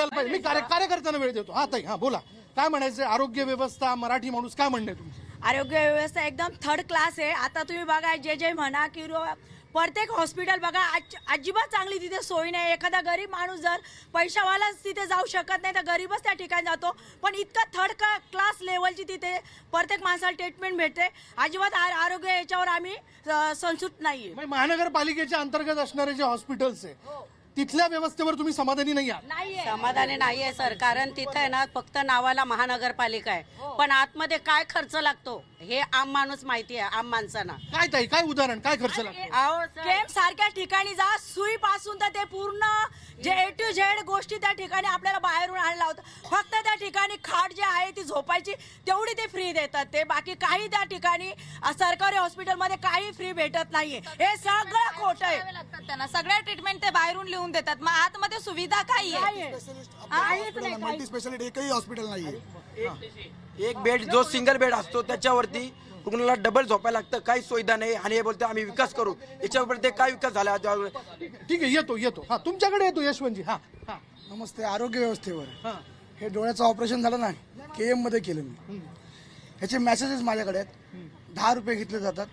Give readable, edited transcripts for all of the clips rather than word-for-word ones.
द्यायला पाहिजे. मी कार्यकर्त्यांना वेळ देतो. हा ताई, हा बोला, काय म्हणायचं? आरोग्य व्यवस्था, मराठी माणूस, काय म्हणणं आहे तुमचं? आरोग्य व्यवस्था एकदम थर्ड क्लास आहे. आता तुम्ही बघा, जे म्हणा की प्रत्येक हॉस्पिटल बघा, अजिबात चांगली तिथे सोय नाही. एखादा गरीब माणूस जर पैशावालाच तिथे जाऊ शकत नाही तर गरीबच त्या ठिकाणी जातो. पण इतका थर्ड क्लास लेवलची तिथे प्रत्येक माणसाला ट्रीटमेंट भेटते. अजिबात आरोग्य याच्यावर आम्ही संतुष्ट नाहीये. महानगरपालिकेच्या अंतर्गत असणारे जे हॉस्पिटल्स आहे तिथल्या व्यवस्थेवर तुम्ही समाधानी नाही आहात? नाहीये. समाधानी नाहीये सर, कारण तिथे आहे ना फक्त नावाला महानगरपालिका आहे, पण आतमध्ये काय खर्च लागतो हे आम माणूस माहिती आहे. आम माणसांना काय ताई, काय उदाहरण, काय खर्च लागतो? अहो सर, केम सारख्या ठिकाणी जा, सुई पासून तर ते पूर्ण जे A to Z गोष्टी त्या ठिकाणी आपल्याला बाहेरून आणला होता. फक्त त्या ठिकाणी खाट जे आहे ती झोपायची तेवढी ते फ्री देतात. ते बाकी काही त्या ठिकाणी सरकारी हॉस्पिटलमध्ये काही फ्री भेटत नाहीये. हे सगळं खोटं आहे. त्यांना सगळ्या ट्रीटमेंट ते बाहेरून लिहून देतात. मग आतमध्ये सुविधा काही आहे? मल्टी स्पेशालिटी एकही हॉस्पिटल नाहीये. एक बेड जो सिंगल बेड असतो त्याच्यावरती रुग्णाला डबल झोपायला लागतं, काही सुविधा नाही. आणि हे बोलते आम्ही विकास करू, याच्यावर ते काय विकास झाला? ठीक आहे, येतो. हा, तुमच्याकडे येतो यशवंतजी. हा हा नमस्ते. आरोग्य व्यवस्थेवर हा हे डोळ्याचं ऑपरेशन झालं ना, KM मध्ये केलं मी. ह्याचे मेसेजेस माझ्याकडे आहेत. 10 रुपये घेतले जातात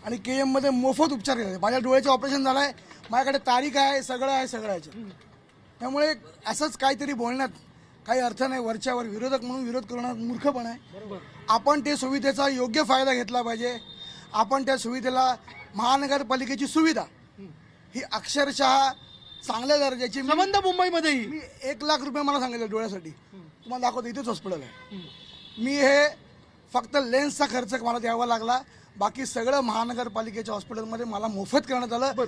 आणि KM मध्ये मोफत उपचार केले. माझ्या डोळ्याचं ऑपरेशन झालंय, माझ्याकडे तारीख आहे, सगळं आहे. त्यामुळे असंच काहीतरी बोलण्यात काही अर्थ नाही. वरच्यावर विरोधक म्हणून विरोध करणं मूर्खपण आहे. आपण ते सुविधेचा योग्य फायदा घेतला पाहिजे. आपण त्या सुविधेला, महानगरपालिकेची सुविधा ही अक्षरशः चांगल्या दर्जाची. संबंध मुंबईमध्येही मी 1 लाख रुपये मला सांगितलं डोळ्यासाठी. तुम्हाला दाखवतो, इथेच हॉस्पिटल आहे. मी हे फक्त लेन्सचा खर्च मला द्यावा लागला, बाकी सगळं महानगरपालिकेच्या हॉस्पिटलमध्ये मला मोफत करण्यात आलं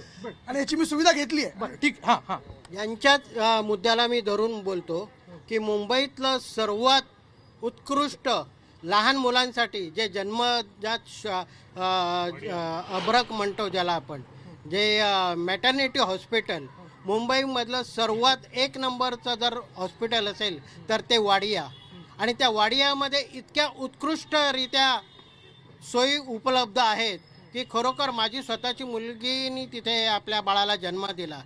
आणि याची मी सुविधा घेतली आहे. बरं, ठीक. हा हा यांच्याच मुद्द्याला मी धरून बोलतो की मुंबईतलं सर्वात उत्कृष्ट लहान मुलांसाठी जे जन्मजात अभ्रक म्हणतो ज्याला आपण, जे मॅटर्निटी हॉस्पिटल मुंबईमधलं सर्वात 1 नंबरचं जर हॉस्पिटल असेल तर ते वाडिया. आणि त्या वाडियामध्ये इतक्या उत्कृष्टरित्या सोयी उपलब्ध आहेत की खरोखर माझी स्वतःची मुलगीनी तिथे आपल्या बाळाला जन्म दिला.